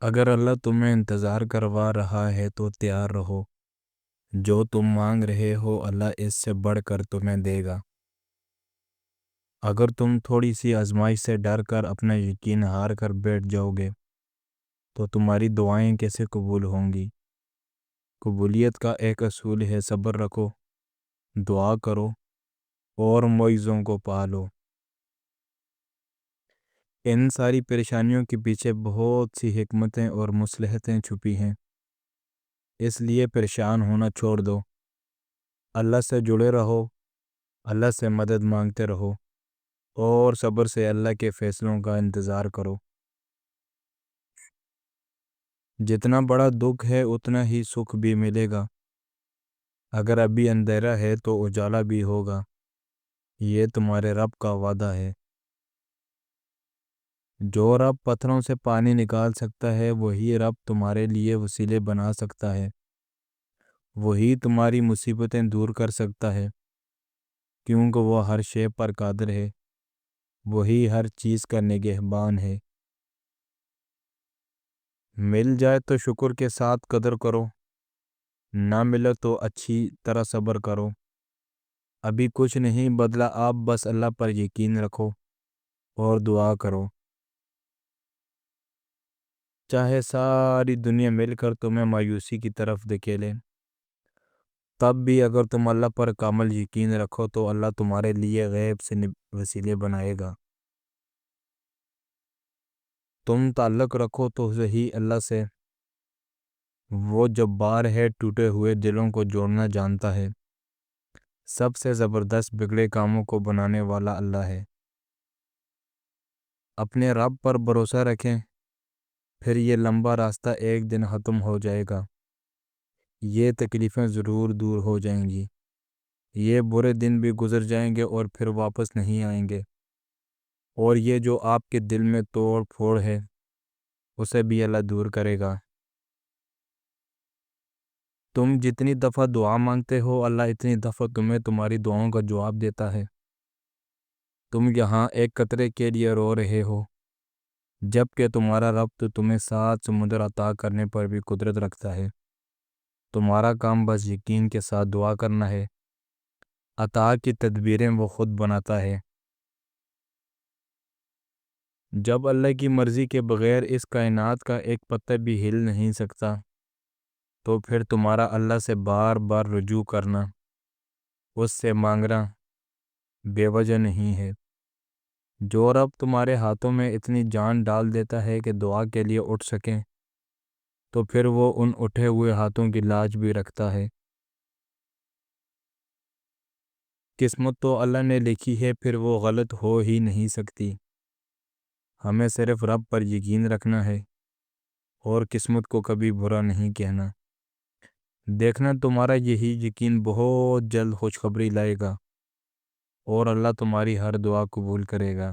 اگر اللہ تمہیں انتظار کروا رہا ہے تو تیار رہو۔ جو تم مانگ رہے ہو اللہ اس سے بڑھ کر تمہیں دے گا۔ اگر تم تھوڑی سی آزمائش سے ڈر کر اپنا یقین ہار کر بیٹھ جاؤ گے تو تمہاری دعائیں کیسے قبول ہوں گی؟ قبولیت کا ایک اصول ہے، صبر رکھو، دعا کرو اور معجزوں کو پالو۔ ان ساری پریشانیوں کے پیچھے بہت سی حکمتیں اور مصلحتیں چھپی ہیں، اس لیے پریشان ہونا چھوڑ دو، اللہ سے جڑے رہو، اللہ سے مدد مانگتے رہو اور صبر سے اللہ کے فیصلوں کا انتظار کرو۔ جتنا بڑا دکھ ہے اتنا ہی سکھ بھی ملے گا۔ اگر ابھی اندھیرا ہے تو اجالا بھی ہوگا، یہ تمہارے رب کا وعدہ ہے۔ جو رب پتھروں سے پانی نکال سکتا ہے وہی رب تمہارے لیے وسیلے بنا سکتا ہے، وہی تمہاری مصیبتیں دور کر سکتا ہے، کیونکہ وہ ہر شے پر قادر ہے، وہی ہر چیز کا نگہبان ہے۔ مل جائے تو شکر کے ساتھ قدر کرو، نہ ملے تو اچھی طرح صبر کرو۔ ابھی کچھ نہیں بدلا، آپ بس اللہ پر یقین رکھو اور دعا کرو۔ چاہے ساری دنیا مل کر تمہیں مایوسی کی طرف دھکیلے، تب بھی اگر تم اللہ پر کامل یقین رکھو تو اللہ تمہارے لیے غیب سے وسیلے بنائے گا۔ تم تعلق رکھو تو صحیح اللہ سے، وہ جبار ہے، ٹوٹے ہوئے دلوں کو جوڑنا جانتا ہے، سب سے زبردست بگڑے کاموں کو بنانے والا اللہ ہے۔ اپنے رب پر بھروسہ رکھیں، پھر یہ لمبا راستہ ایک دن ختم ہو جائے گا، یہ تکلیفیں ضرور دور ہو جائیں گی، یہ برے دن بھی گزر جائیں گے اور پھر واپس نہیں آئیں گے، اور یہ جو آپ کے دل میں توڑ پھوڑ ہے اسے بھی اللہ دور کرے گا۔ تم جتنی دفعہ دعا مانگتے ہو اللہ اتنی دفعہ تمہیں تمہاری دعاؤں کا جواب دیتا ہے۔ تم یہاں ایک قطرے کے لیے رو رہے ہو، جبکہ تمہارا رب تو تمہیں 7 سمندر عطا کرنے پر بھی قدرت رکھتا ہے۔ تمہارا کام بس یقین کے ساتھ دعا کرنا ہے، عطا کی تدبیریں وہ خود بناتا ہے۔ جب اللہ کی مرضی کے بغیر اس کائنات کا ایک پتہ بھی ہل نہیں سکتا تو پھر تمہارا اللہ سے بار بار رجوع کرنا، اس سے مانگنا بے وجہ نہیں ہے۔ جو رب تمہارے ہاتھوں میں اتنی جان ڈال دیتا ہے کہ دعا کے لیے اٹھ سکیں تو پھر وہ ان اٹھے ہوئے ہاتھوں کی لاج بھی رکھتا ہے۔ قسمت تو اللہ نے لکھی ہے، پھر وہ غلط ہو ہی نہیں سکتی۔ ہمیں صرف رب پر یقین رکھنا ہے اور قسمت کو کبھی برا نہیں کہنا۔ دیکھنا تمہارا یہی یقین بہت جلد خوشخبری لائے گا اور اللہ تمہاری ہر دعا قبول کرے گا۔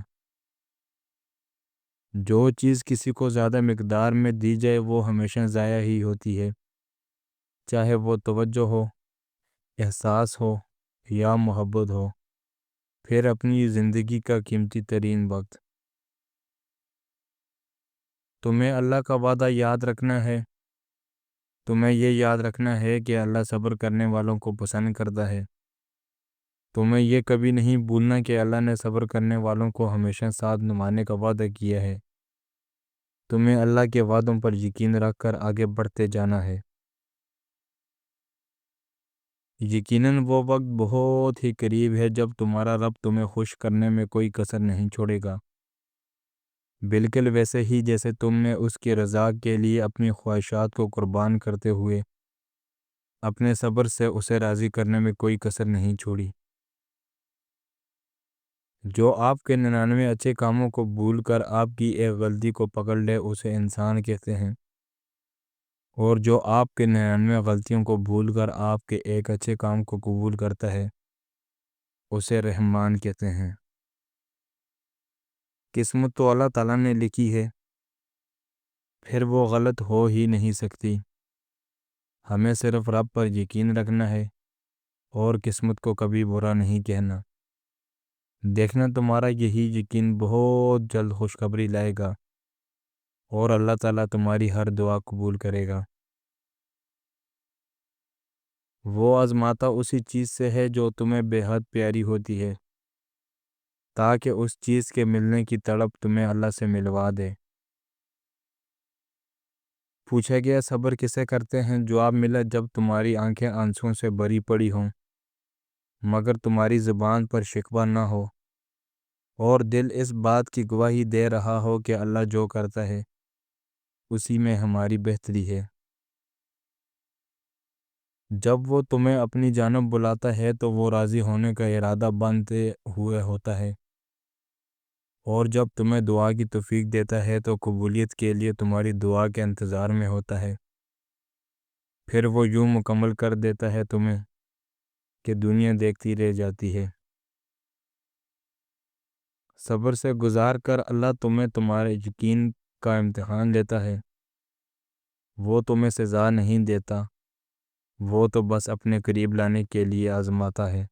جو چیز کسی کو زیادہ مقدار میں دی جائے وہ ہمیشہ ضائع ہی ہوتی ہے، چاہے وہ توجہ ہو، احساس ہو یا محبت ہو۔ پھر اپنی زندگی کا قیمتی ترین وقت تمہیں اللہ کا وعدہ یاد رکھنا ہے۔ تمہیں یہ یاد رکھنا ہے کہ اللہ صبر کرنے والوں کو پسند کرتا ہے۔ تمہیں یہ کبھی نہیں بھولنا کہ اللہ نے صبر کرنے والوں کو ہمیشہ ساتھ نبھانے کا وعدہ کیا ہے۔ تمہیں اللہ کے وعدوں پر یقین رکھ کر آگے بڑھتے جانا ہے۔ یقیناً وہ وقت بہت ہی قریب ہے جب تمہارا رب تمہیں خوش کرنے میں کوئی کسر نہیں چھوڑے گا، بالکل ویسے ہی جیسے تم نے اس کی رضا کے لیے اپنی خواہشات کو قربان کرتے ہوئے اپنے صبر سے اسے راضی کرنے میں کوئی کسر نہیں چھوڑی۔ جو آپ کے 99 اچھے کاموں کو بھول کر آپ کی ایک غلطی کو پکڑ لے اسے انسان کہتے ہیں، اور جو آپ کے 99 غلطیوں کو بھول کر آپ کے ایک اچھے کام کو قبول کرتا ہے اسے رحمان کہتے ہیں۔ قسمت تو اللہ تعالیٰ نے لکھی ہے، پھر وہ غلط ہو ہی نہیں سکتی۔ ہمیں صرف رب پر یقین رکھنا ہے اور قسمت کو کبھی برا نہیں کہنا۔ دیکھنا تمہارا یہی یقین بہت جلد خوشخبری لائے گا اور اللہ تعالیٰ تمہاری ہر دعا قبول کرے گا۔ وہ آزماتا اسی چیز سے ہے جو تمہیں بے حد پیاری ہوتی ہے، تاکہ اس چیز کے ملنے کی تڑپ تمہیں اللہ سے ملوا دے۔ پوچھا گیا صبر کسے کرتے ہیں؟ جواب ملا جب تمہاری آنکھیں آنسوؤں سے بھری پڑی ہوں مگر تمہاری زبان پر شکوہ نہ ہو اور دل اس بات کی گواہی دے رہا ہو کہ اللہ جو کرتا ہے اسی میں ہماری بہتری ہے۔ جب وہ تمہیں اپنی جانب بلاتا ہے تو وہ راضی ہونے کا ارادہ باندھتے ہوئے ہوتا ہے، اور جب تمہیں دعا کی توفیق دیتا ہے تو قبولیت کے لیے تمہاری دعا کے انتظار میں ہوتا ہے۔ پھر وہ یوں مکمل کر دیتا ہے تمہیں کہ دنیا دیکھتی رہ جاتی ہے۔ صبر سے گزار کر اللہ تمہیں تمہارے یقین کا امتحان لیتا ہے۔ وہ تمہیں سزا نہیں دیتا، وہ تو بس اپنے قریب لانے کے لیے آزماتا ہے۔